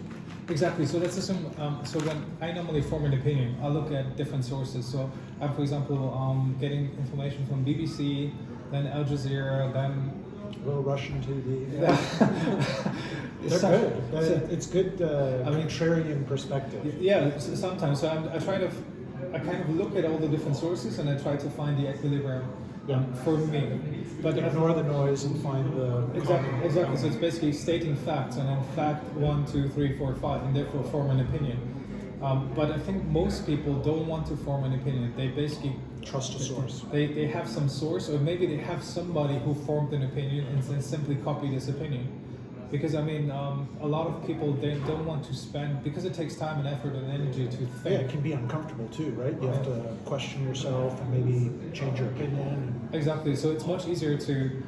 B: Exactly. So let's assume. So when I normally form an opinion, I look at different sources. So I'm, for example, getting information from BBC, then Al Jazeera, then
A: Russian TV. They're good. It's good contrarian perspective.
B: Yeah, sometimes. So I kind of look at all the different sources and I try to find the equilibrium for me.
A: But ignore the noise and find the...
B: Exactly. So it's basically stating facts, and then fact 1, 2, 3, 4, 5, and therefore form an opinion. But I think most people don't want to form an opinion. They basically
A: trust a source.
B: They have some source, or maybe they have somebody who formed an opinion and then simply copy this opinion. Because I mean, a lot of people, they don't want to spend, because it takes time and effort and energy to think.
A: Yeah, it can be uncomfortable too, right? You have to question yourself and maybe change your opinion.
B: Exactly. So it's much easier to...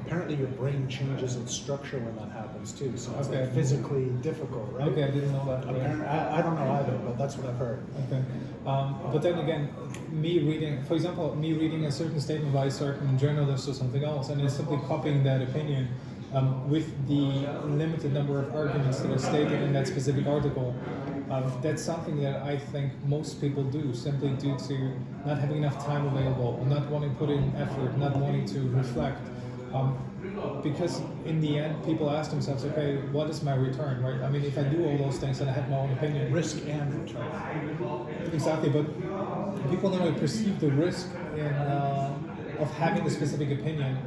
A: Apparently your brain changes its structure when that happens too, so it's like physically difficult, right?
B: Okay, I didn't know that.
A: I don't know either, but that's what I've heard.
B: Okay. But then again, me reading a certain statement by a certain journalist or something else, and then simply copying that opinion with the limited number of arguments that are stated in that specific article, that's something that I think most people do, simply due to not having enough time available, not wanting to put in effort, not wanting to reflect. Because in the end, people ask themselves, okay, what is my return, right? I mean, if I do all those things and I have my own opinion...
A: Risk and return.
B: Exactly, but people don't really perceive the risk of having a specific opinion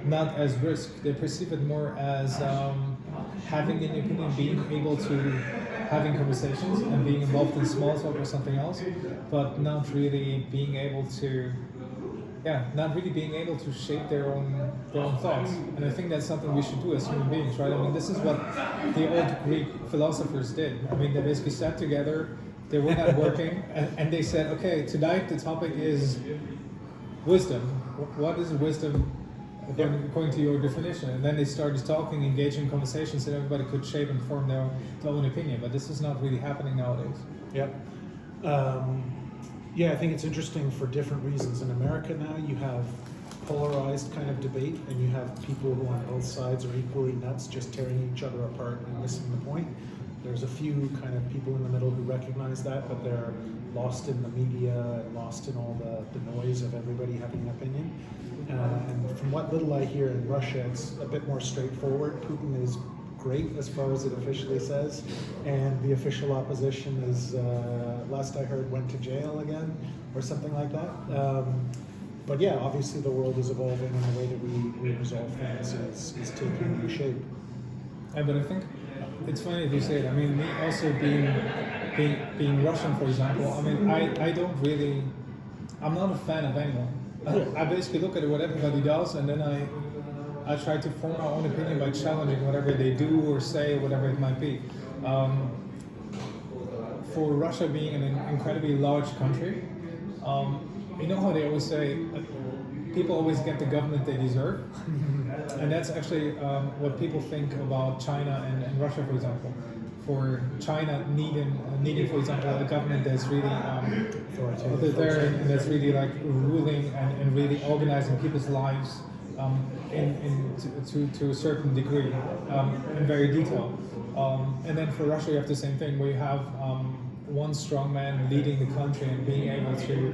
B: not as risk. They perceive it more as having an opinion, being able to having conversations and being involved in small talk or something else, but not really being able to shape their own thoughts. And I think that's something we should do as human beings, right? I mean, this is what the old Greek philosophers did. I mean, they basically sat together, they were not working, and they said, okay, tonight the topic is wisdom. What is wisdom according to your definition? And then they started talking, engaging in conversations, and everybody could shape and form their own opinion. But this is not really happening nowadays.
A: Yep. I think it's interesting for different reasons. In America now, you have polarized kind of debate, and you have people who on both sides are equally nuts, just tearing each other apart and missing the point. There's a few kind of people in the middle who recognize that, but they're lost in the media and lost in all the noise of everybody having an opinion. And from what little I hear in Russia, it's a bit more straightforward. Putin is great as far as it officially says, and the official opposition is, last I heard, went to jail again or something like that. But yeah, obviously the world is evolving, and the way that we resolve things is taking new shape.
B: Yeah, but I think it's funny if you say it. I mean, me also being Russian, for example, I mean, I'm not a fan of anyone. I basically look at what everybody does, and then I try to form my own opinion by challenging whatever they do or say, whatever it might be. For Russia being an incredibly large country, you know how they always say, people always get the government they deserve? And that's actually what people think about China and Russia, for example. For China needing, for example, a government that's really authoritarian and that's really like ruling and really organizing people's lives to a certain degree, in very detail. And then for Russia, you have the same thing where you have one strong man leading the country and being able to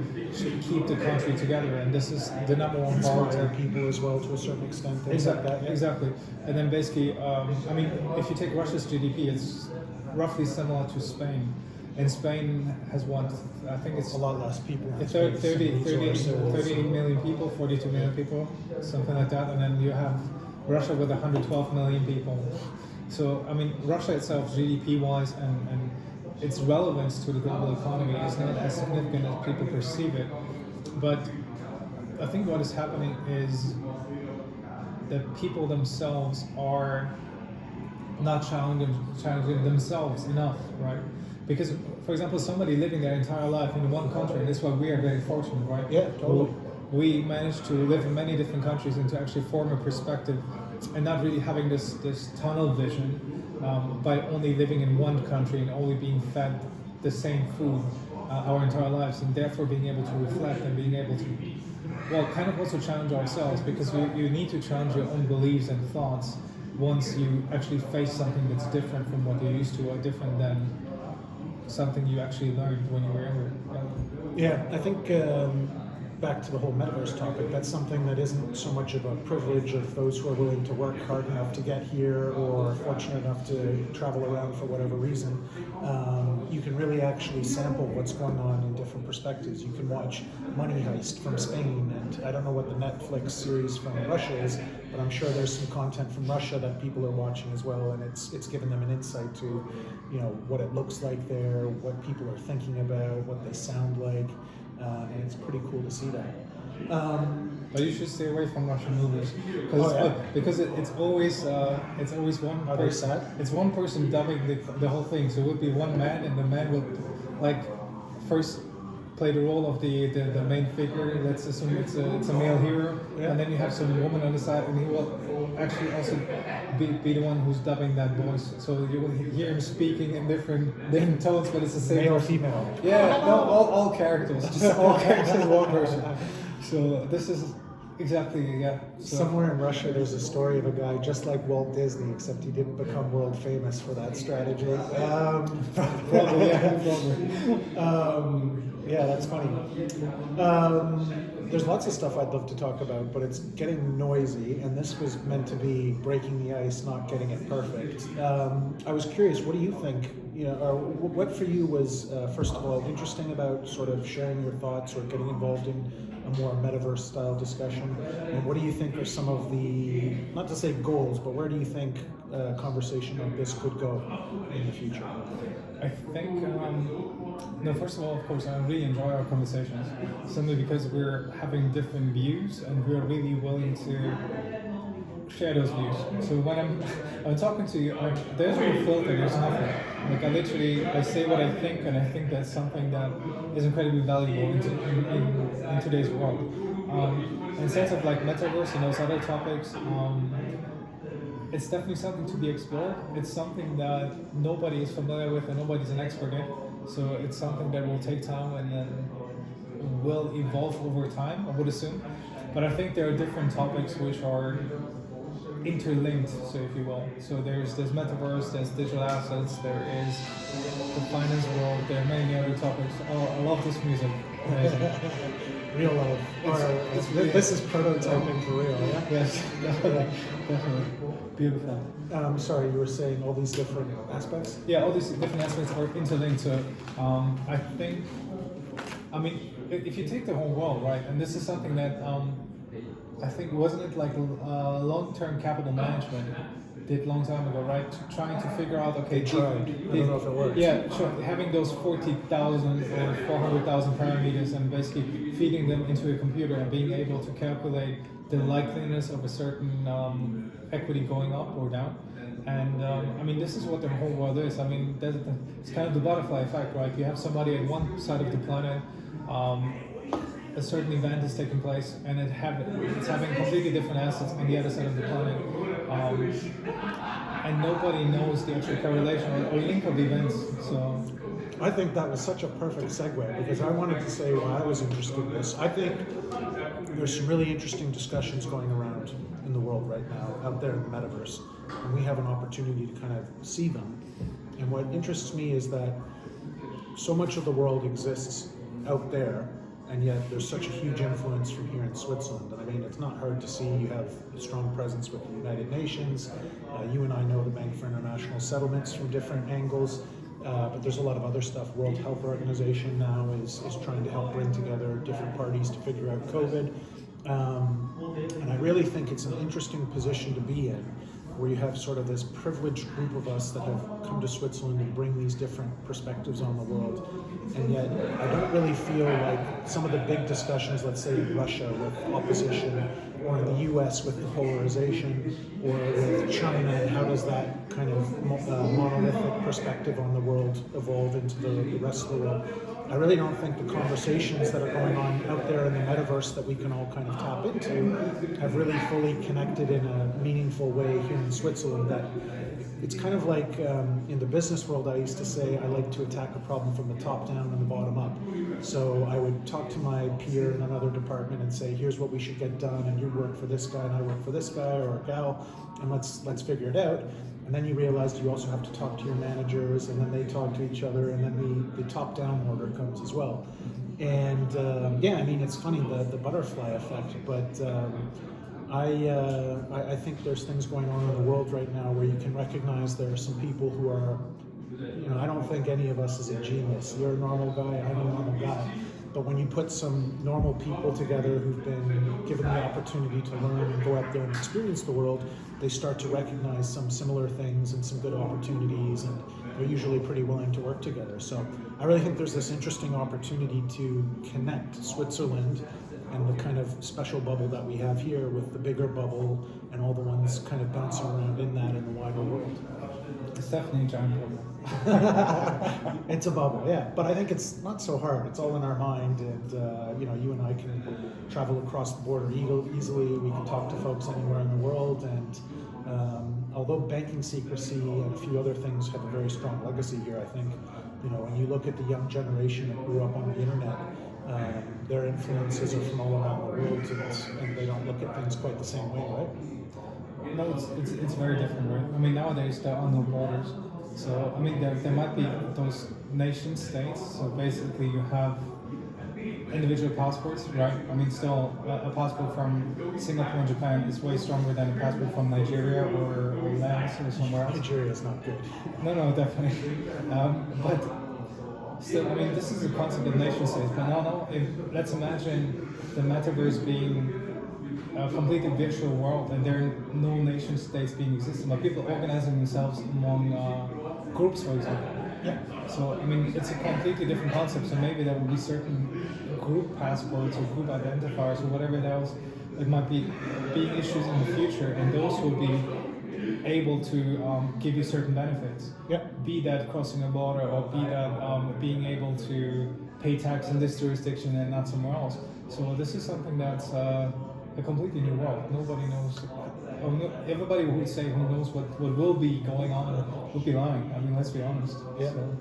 B: keep the country together. And this is the number one part.
A: Inspire people as well to a certain extent. Things
B: Exactly,
A: like that, yeah.
B: exactly. And then basically, I mean, if you take Russia's GDP, it's roughly similar to Spain. And Spain has what, I think it's
A: A lot less people.
B: 38 million people, 42 million people, something like that. And then you have Russia with 112 million people. So, I mean, Russia itself, GDP-wise, and its relevance to the global economy is not as significant as people perceive it. But I think what is happening is that people themselves are not challenging themselves enough, right? Because, for example, somebody living their entire life in one country, and that's why we are very fortunate, right?
A: Yeah, totally.
B: We managed to live in many different countries and to actually form a perspective and not really having this tunnel vision by only living in one country and only being fed the same food our entire lives, and therefore being able to reflect and being able to, well, kind of also challenge ourselves, because you need to challenge your own beliefs and thoughts once you actually face something that's different from what you're used to or different than something you actually learned when you were younger.
A: Yeah, I think back to the whole metaverse topic, that's something that isn't so much of a privilege of those who are willing to work hard enough to get here or fortunate enough to travel around for whatever reason. You can really actually sample what's going on in different perspectives. You can watch Money Heist from Spain, and I don't know what the Netflix series from Russia is, but I'm sure there's some content from Russia that people are watching as well, and it's given them an insight to, you know, what it looks like there, what people are thinking about, what they sound like. And it's pretty cool to see that.
B: But you should stay away from Russian movies because it's always one
A: Are they
B: person.
A: sad?
B: It's one person dubbing the whole thing. So it would be one man, and the man will like first play the role of the main figure. Let's assume it's a male hero,
A: Yeah.
B: and then you have some woman on the side, and he will actually also be the one who's dubbing that voice. So you will hear him speaking in different tones, but it's the same
A: Male or
B: person.
A: female?
B: Yeah, no, all characters, just all characters, one person. So this is exactly, yeah. So,
A: Somewhere in Russia, there's a story of a guy just like Walt Disney, except he didn't become world famous for that strategy.
B: probably, yeah, probably.
A: Yeah, that's funny. There's lots of stuff I'd love to talk about, but it's getting noisy, and this was meant to be breaking the ice, not getting it perfect. I was curious, what do you think? You know, or what for you was first of all interesting about sort of sharing your thoughts or getting involved in a more metaverse style discussion? And what do you think are some of the, not to say goals, but where do you think a conversation like this could go in the future?
B: I think, no, first of all, of course, I really enjoy our conversations, simply because we're having different views and we're really willing to share those views. So when I'm talking to you, there's no filter, there's nothing. Like I say what I think, and I think that's something that is incredibly valuable in today's world. In the sense of like metaverse and those other topics, it's definitely something to be explored. It's something that nobody is familiar with and nobody's an expert in. So it's something that will take time and then will evolve over time, I would assume. But I think there are different topics which are interlinked, so if you will. So there's metaverse, there's digital assets, there is the finance world, there are many other topics. Oh, I love this music. Amazing.
A: Real life. This is prototyping for real, yeah?
B: Yes, definitely. Beautiful.
A: Sorry, you were saying all these different aspects?
B: Yeah, all these different aspects are interlinked. So I think, I mean, if you take the whole world, right, and this is something that I think, wasn't it like long-term capital management did long time ago, right? Trying to figure out, okay,
A: They tried. I don't know if it works.
B: Yeah, sure. Having those 40,000 or 400,000 parameters and basically feeding them into a computer and being able to calculate the likeliness of a certain equity going up or down. And I mean, this is what the whole world is. I mean, it's kind of the butterfly effect, right? You have somebody at one side of the planet, a certain event is taking place, and it's having completely different assets on the other side of the planet. And nobody knows the actual correlation or link of events. So
A: I think that was such a perfect segue, because I wanted to say why I was interested in this. I think there's some really interesting discussions going around in the world right now, out there in the metaverse, and we have an opportunity to kind of see them. And what interests me is that so much of the world exists out there, and yet there's such a huge influence from here in Switzerland. And I mean, it's not hard to see. You have a strong presence with the United Nations. You and I know the Bank for International Settlements from different angles, but there's a lot of other stuff. World Health Organization now is trying to help bring together different parties to figure out COVID. And I really think it's an interesting position to be in, where you have sort of this privileged group of us that have come to Switzerland and bring these different perspectives on the world. And yet I don't really feel like some of the big discussions, let's say in Russia with opposition, or in the US with the polarization, or with China, and how does that kind of monolithic perspective on the world evolve into the rest of the world. I really don't think the conversations that are going on out there in the metaverse that we can all kind of tap into have really fully connected in a meaningful way here in Switzerland. That it's kind of like in the business world, I used to say I like to attack a problem from the top down and the bottom up. So I would talk to my peer in another department and say, here's what we should get done, and you work for this guy and I work for this guy or a gal, and let's figure it out. And then you realized you also have to talk to your managers, and then they talk to each other, and then the top-down order comes as well. And yeah, I mean, it's funny, the butterfly effect, but I think there's things going on in the world right now where you can recognize there are some people who are, I don't think any of us is a genius. You're a normal guy, I'm a normal guy. But when you put some normal people together who've been given the opportunity to learn and go out there and experience the world, they start to recognize some similar things and some good opportunities, and they're usually pretty willing to work together. So I really think there's this interesting opportunity to connect Switzerland and the kind of special bubble that we have here with the bigger bubble and all the ones kind of bouncing around in that in the wider world.
B: It's definitely a giant bubble.
A: It's a bubble, yeah. But I think it's not so hard. It's all in our mind, and you and I can travel across the border easily. We can talk to folks anywhere in the world, and although banking secrecy and a few other things have a very strong legacy here, I think when you look at the young generation that grew up on the internet, their influences are from all around the world, and they don't look at things quite the same way, right?
B: No, it's very different, right? I mean, nowadays there are no borders. So, I mean, there might be those nation states. So basically you have individual passports, right? I mean, still a passport from Singapore and Japan is way stronger than a passport from Nigeria or Laos or somewhere else.
A: Nigeria is not good.
B: No, definitely. But still, I mean, this is a concept of nation states. But now, let's imagine the metaverse being a completely virtual world, and there are no nation states being existing, but people organizing themselves among groups, for example.
A: Yeah.
B: So, I mean, it's a completely different concept. So maybe there will be certain group passports or group identifiers or whatever else that might be being issued in the future, and those will be able to give you certain benefits.
A: Yeah.
B: Be that crossing a border, or be that being able to pay tax in this jurisdiction and not somewhere else. So this is something that's a completely new world. Nobody knows. Everybody who would say who knows what will be going on would be lying. I mean, let's be honest.
A: Yeah.
B: So.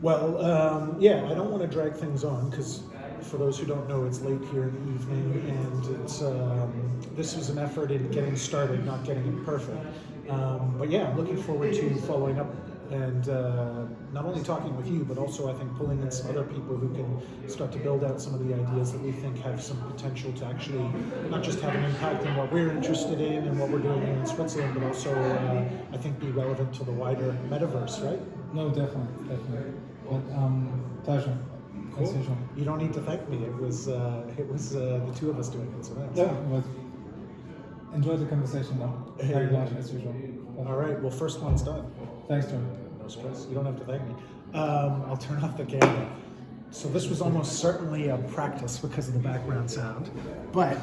A: Well, yeah, I don't want to drag things on because for those who don't know, it's late here in the evening, and it's this was an effort in getting started, not getting it perfect. But yeah, I'm looking forward to following up and not only talking with you, but also I think pulling in some other people who can start to build out some of the ideas that we think have some potential to actually not just have an impact in what we're interested in and what we're doing here in Switzerland, but also I think be relevant to the wider metaverse, right?
B: No, definitely. But pleasure.
A: Cool. You don't need to thank me. It was the two of us doing it. So that's
B: but enjoy the conversation though. Very much as usual.
A: All right. Well, first one's done.
B: Thanks, John.
A: No stress. You don't have to thank me. I'll turn off the camera. So this was almost certainly a practice because of the background sound, but